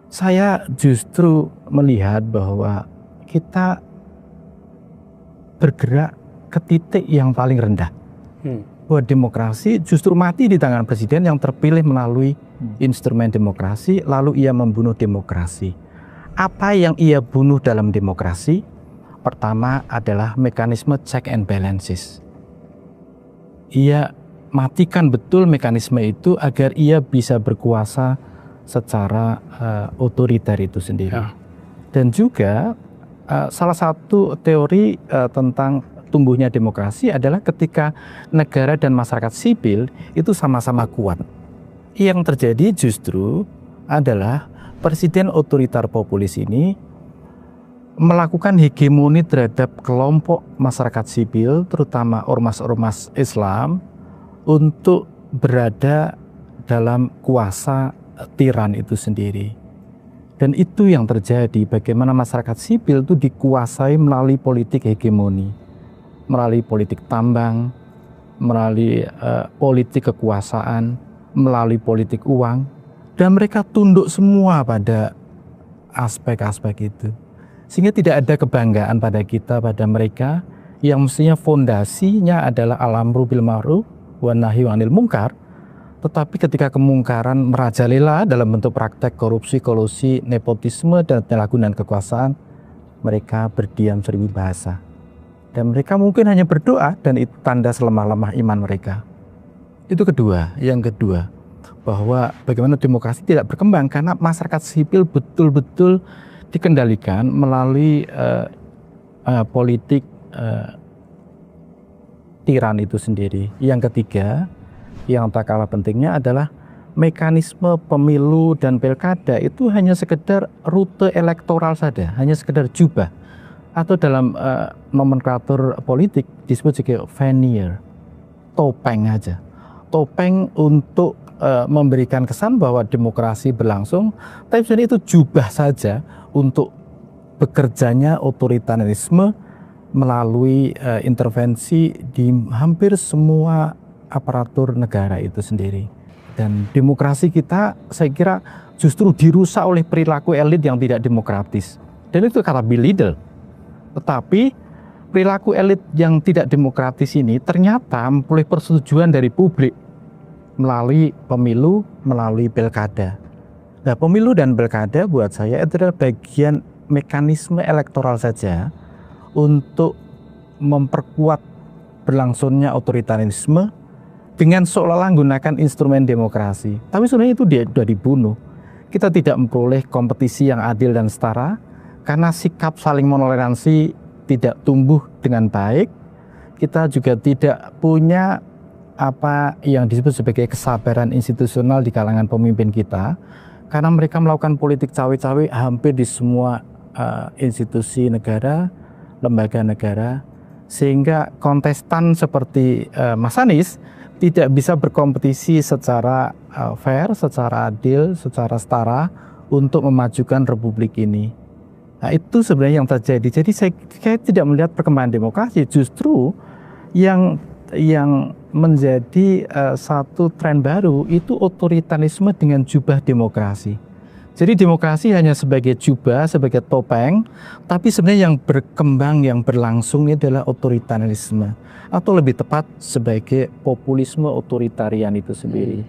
Saya justru melihat bahwa kita bergerak ke titik yang paling rendah. Bahwa demokrasi justru mati di tangan presiden yang terpilih melalui instrumen demokrasi, lalu ia membunuh demokrasi. Apa yang ia bunuh dalam demokrasi? Pertama adalah mekanisme check and balances. Ia matikan betul mekanisme itu agar ia bisa berkuasa secara otoriter itu sendiri. Dan juga salah satu teori tentang tumbuhnya demokrasi adalah ketika negara dan masyarakat sipil itu sama-sama kuat. Yang terjadi justru adalah presiden otoriter populis ini melakukan hegemoni terhadap kelompok masyarakat sipil, terutama ormas-ormas Islam, untuk berada dalam kuasa tiran itu sendiri. Dan itu yang terjadi, bagaimana masyarakat sipil itu dikuasai melalui politik hegemoni, melalui politik tambang, melalui politik kekuasaan, melalui politik uang, dan mereka tunduk semua pada aspek-aspek itu. Sehingga tidak ada kebanggaan pada kita, pada mereka yang mestinya fondasinya adalah al-amru bil ma'ruf wa nahyi 'anil munkar. Tetapi ketika kemungkaran merajalela dalam bentuk praktek korupsi, kolusi, nepotisme, dan penyalahgunaan kekuasaan, mereka berdiam seribu bahasa. Dan mereka mungkin hanya berdoa, dan itu tanda selemah-lemah iman mereka. Itu kedua. Yang kedua, bahwa bagaimana demokrasi tidak berkembang karena masyarakat sipil betul-betul dikendalikan melalui politik tiran itu sendiri. Yang ketiga, yang tak kalah pentingnya adalah mekanisme pemilu dan pilkada itu hanya sekedar rute elektoral saja, hanya sekedar jubah, atau dalam nomenklatur politik disebut sebagai veneer, topeng aja, topeng untuk memberikan kesan bahwa demokrasi berlangsung, tapi sebenarnya itu jubah saja untuk bekerjanya otoritarisme melalui intervensi di hampir semua aparatur negara itu sendiri. Dan demokrasi kita, saya kira, justru dirusak oleh perilaku elit yang tidak demokratis. Dan itu kata Bill Liddell. Tetapi perilaku elit yang tidak demokratis ini ternyata memperoleh persetujuan dari publik melalui pemilu, melalui pilkada. Nah, pemilu dan pilkada buat saya itu adalah bagian mekanisme elektoral saja untuk memperkuat berlangsungnya otoritarisme dengan seolah-olah menggunakan instrumen demokrasi. Tapi sebenarnya itu sudah dibunuh. Kita tidak memperoleh kompetisi yang adil dan setara karena sikap saling menoleransi tidak tumbuh dengan baik. Kita juga tidak punya apa yang disebut sebagai kesabaran institusional di kalangan pemimpin kita, karena mereka melakukan politik cawe-cawe hampir di semua institusi negara, lembaga negara, sehingga kontestan seperti Mas Anies tidak bisa berkompetisi secara fair, secara adil, secara setara untuk memajukan republik ini. Nah, itu sebenarnya yang terjadi. Jadi saya tidak melihat perkembangan demokrasi, justru yang menjadi satu tren baru itu otoritarisme dengan jubah demokrasi. Jadi demokrasi hanya sebagai jubah, sebagai topeng, tapi sebenarnya yang berkembang, yang berlangsung ini adalah otoritarisme, atau lebih tepat sebagai populisme otoritarian itu sendiri.